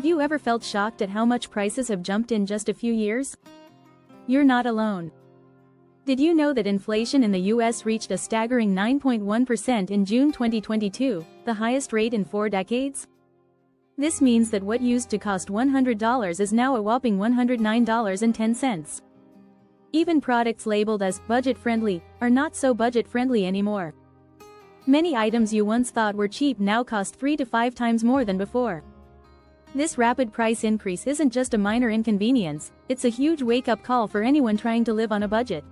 Have you ever felt shocked at how much prices have jumped in just a few years? You're not alone. Did you know that inflation in the US reached a staggering 9.1% in June 2022, the highest rate in 4 decades? This means that what used to cost $100 is now a whopping $109.10. Even products labeled as budget-friendly are not so budget-friendly anymore. Many items you once thought were cheap now cost 3 to 5 times more than before. This rapid price increase isn't just a minor inconvenience, it's a huge wake-up call for anyone trying to live on a budget.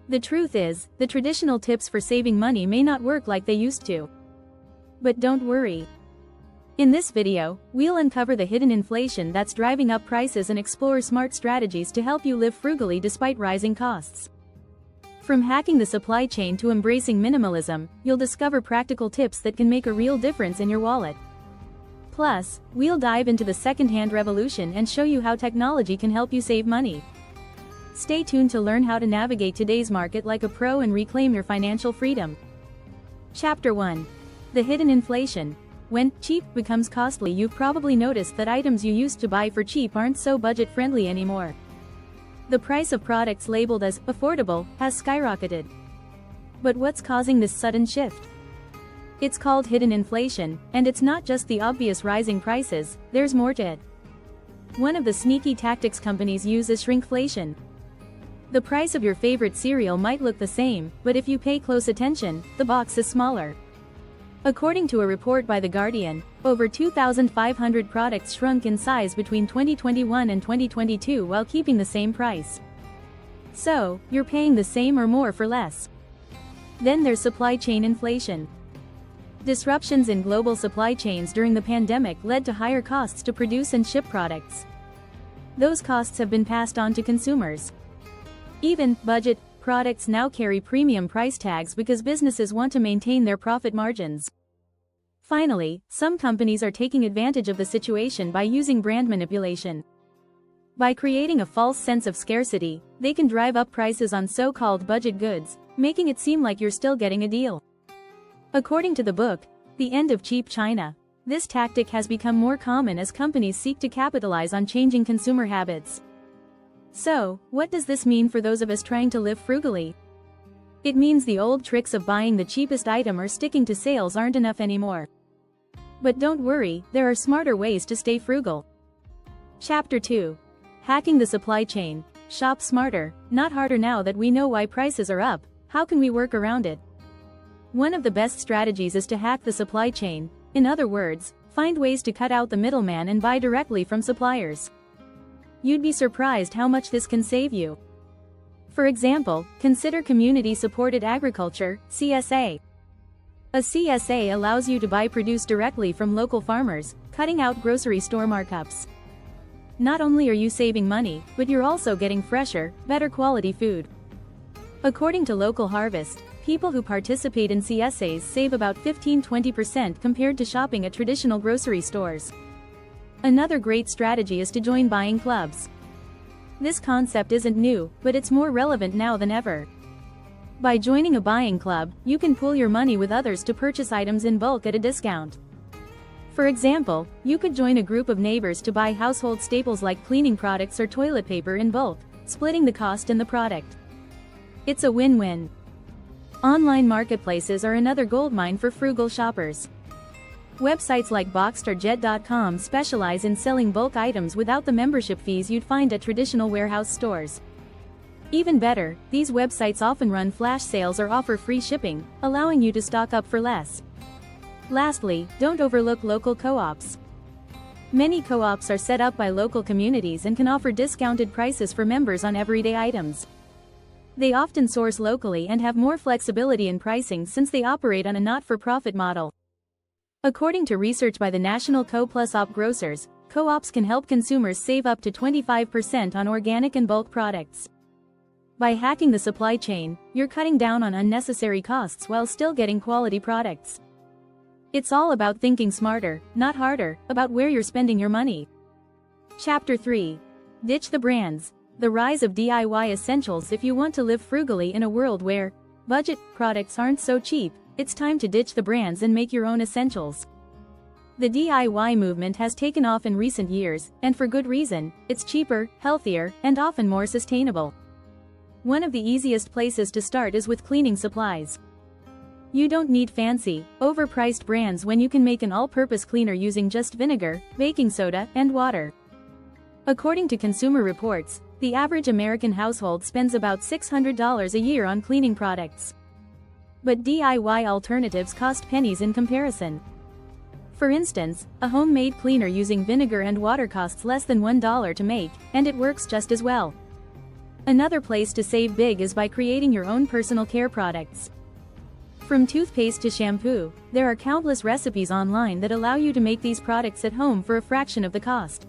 The truth is, the traditional tips for saving money may not work like they used to. But don't worry. In this video, we'll uncover the hidden inflation that's driving up prices and explore smart strategies to help you live frugally despite rising costs. From hacking the supply chain to embracing minimalism, you'll discover practical tips that can make a real difference in your wallet. Plus, we'll dive into the secondhand revolution and show you how technology can help you save money. Stay tuned to learn how to navigate today's market like a pro and reclaim your financial freedom. Chapter 1. The hidden inflation. When cheap becomes costly, you've probably noticed that items you used to buy for cheap aren't so budget-friendly anymore. The price of products labeled as affordable has skyrocketed. But what's causing this sudden shift? It's called hidden inflation, and it's not just the obvious rising prices, there's more to it. One of the sneaky tactics companies use is shrinkflation. The price of your favorite cereal might look the same, but if you pay close attention, the box is smaller. According to a report by The Guardian, over 2,500 products shrunk in size between 2021 and 2022 while keeping the same price. So, you're paying the same or more for less. Then there's supply chain inflation. Disruptions in global supply chains during the pandemic led to higher costs to produce and ship products. Those costs have been passed on to consumers. Even budget products now carry premium price tags because businesses want to maintain their profit margins. Finally, some companies are taking advantage of the situation by using brand manipulation. By creating a false sense of scarcity, they can drive up prices on so-called budget goods, making it seem like you're still getting a deal. According to the book, The End of Cheap China, this tactic has become more common as companies seek to capitalize on changing consumer habits. So, what does this mean for those of us trying to live frugally? It means the old tricks of buying the cheapest item or sticking to sales aren't enough anymore. But don't worry, there are smarter ways to stay frugal. Chapter 2. Hacking the supply chain. Shop smarter, not harder. Now that we know why prices are up, how can we work around it? One of the best strategies is to hack the supply chain. In other words, find ways to cut out the middleman and buy directly from suppliers. You'd be surprised how much this can save you. For example, consider community-supported agriculture, CSA. A CSA allows you to buy produce directly from local farmers, cutting out grocery store markups. Not only are you saving money, but you're also getting fresher, better quality food. According to Local Harvest, people who participate in CSAs save about 15–20% compared to shopping at traditional grocery stores. Another great strategy is to join buying clubs. This concept isn't new, but it's more relevant now than ever. By joining a buying club, you can pool your money with others to purchase items in bulk at a discount. For example, you could join a group of neighbors to buy household staples like cleaning products or toilet paper in bulk, splitting the cost in the product. It's a win-win. Online marketplaces are another goldmine for frugal shoppers. Websites like Boxed or Jet.com specialize in selling bulk items without the membership fees you'd find at traditional warehouse stores. Even better, these websites often run flash sales or offer free shipping, allowing you to stock up for less. Lastly, don't overlook local co-ops. Many co-ops are set up by local communities and can offer discounted prices for members on everyday items. They often source locally and have more flexibility in pricing since they operate on a not-for-profit model. According to research by the National Co+Op Grocers, co-ops can help consumers save up to 25% on organic and bulk products. By hacking the supply chain, you're cutting down on unnecessary costs while still getting quality products. It's all about thinking smarter, not harder, about where you're spending your money. Chapter 3. Ditch the brands. The rise of DIY essentials. If you want to live frugally in a world where budget products aren't so cheap, it's time to ditch the brands and make your own essentials. The DIY movement has taken off in recent years, and for good reason. It's cheaper, healthier, and often more sustainable. One of the easiest places to start is with cleaning supplies. You don't need fancy, overpriced brands when you can make an all-purpose cleaner using just vinegar, baking soda, and water. According to Consumer Reports, the average American household spends about $600 a year on cleaning products. But DIY alternatives cost pennies in comparison. For instance, a homemade cleaner using vinegar and water costs less than $1 to make, and it works just as well. Another place to save big is by creating your own personal care products. From toothpaste to shampoo, there are countless recipes online that allow you to make these products at home for a fraction of the cost.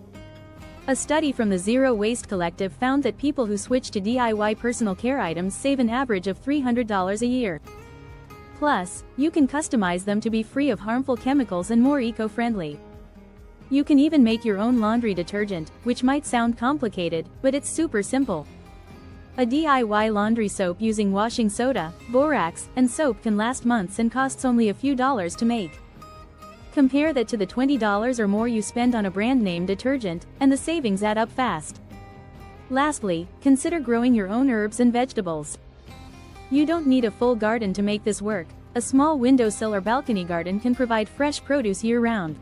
A study from the Zero Waste Collective found that people who switch to DIY personal care items save an average of $300 a year. Plus, you can customize them to be free of harmful chemicals and more eco-friendly. You can even make your own laundry detergent, which might sound complicated, but it's super simple. A DIY laundry soap using washing soda, borax, and soap can last months and costs only a few dollars to make. Compare that to the $20 or more you spend on a brand-name detergent, and the savings add up fast. Lastly, consider growing your own herbs and vegetables. You don't need a full garden to make this work. A small windowsill or balcony garden can provide fresh produce year-round.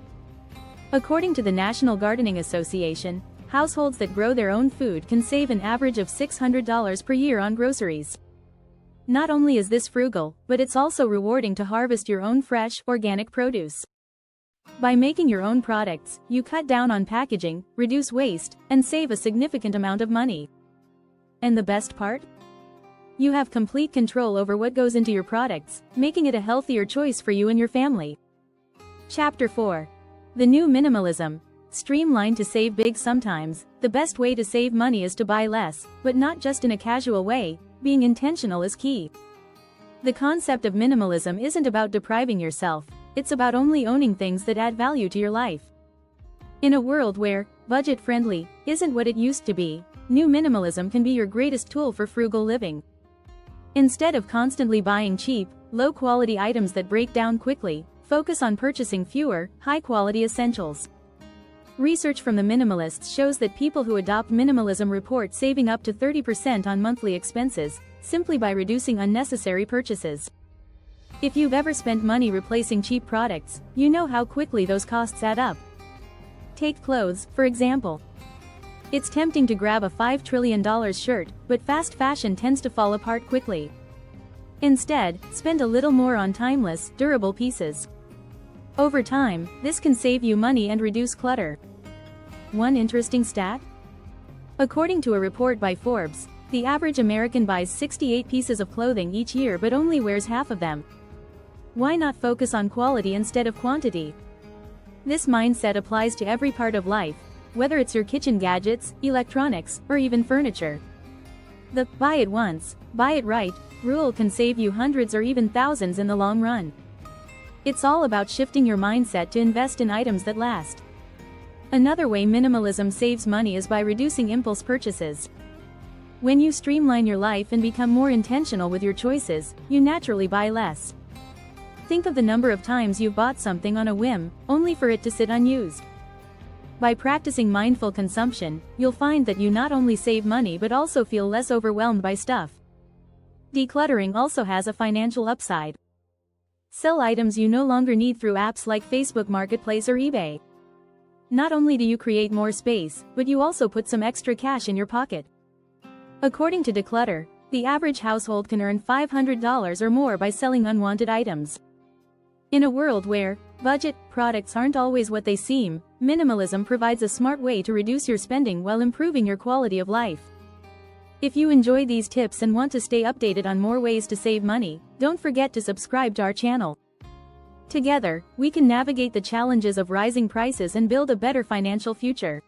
According to the National Gardening Association, households that grow their own food can save an average of $600 per year on groceries. Not only is this frugal, but it's also rewarding to harvest your own fresh, organic produce. By making your own products, you cut down on packaging, reduce waste, and save a significant amount of money. And the best part? You have complete control over what goes into your products, making it a healthier choice for you and your family. Chapter 4. The New Minimalism. Streamlined to save big. Sometimes, the best way to save money is to buy less, but not just in a casual way. Being intentional is key. The concept of minimalism isn't about depriving yourself, it's about only owning things that add value to your life. In a world where budget-friendly isn't what it used to be, new minimalism can be your greatest tool for frugal living. Instead of constantly buying cheap, low-quality items that break down quickly, focus on purchasing fewer, high-quality essentials. Research from the minimalists shows that people who adopt minimalism report saving up to 30% on monthly expenses, simply by reducing unnecessary purchases. If you've ever spent money replacing cheap products, you know how quickly those costs add up. Take clothes, for example. It's tempting to grab a $5 trillion shirt, but fast fashion tends to fall apart quickly. Instead, spend a little more on timeless, durable pieces. Over time, this can save you money and reduce clutter. One interesting stat? According to a report by Forbes, the average American buys 68 pieces of clothing each year but only wears half of them. Why not focus on quality instead of quantity? This mindset applies to every part of life, whether it's your kitchen gadgets, electronics, or even furniture. The buy it once, buy it right rule can save you hundreds or even thousands in the long run. It's all about shifting your mindset to invest in items that last. Another way minimalism saves money is by reducing impulse purchases. When you streamline your life and become more intentional with your choices, you naturally buy less. Think of the number of times you've bought something on a whim, only for it to sit unused. By practicing mindful consumption, you'll find that you not only save money but also feel less overwhelmed by stuff. Decluttering also has a financial upside. Sell items you no longer need through apps like Facebook Marketplace or eBay. Not only do you create more space, but you also put some extra cash in your pocket. According to Declutter, the average household can earn $500 or more by selling unwanted items. In a world where budget products aren't always what they seem, minimalism provides a smart way to reduce your spending while improving your quality of life. If you enjoy these tips and want to stay updated on more ways to save money, don't forget to subscribe to our channel. Together, we can navigate the challenges of rising prices and build a better financial future.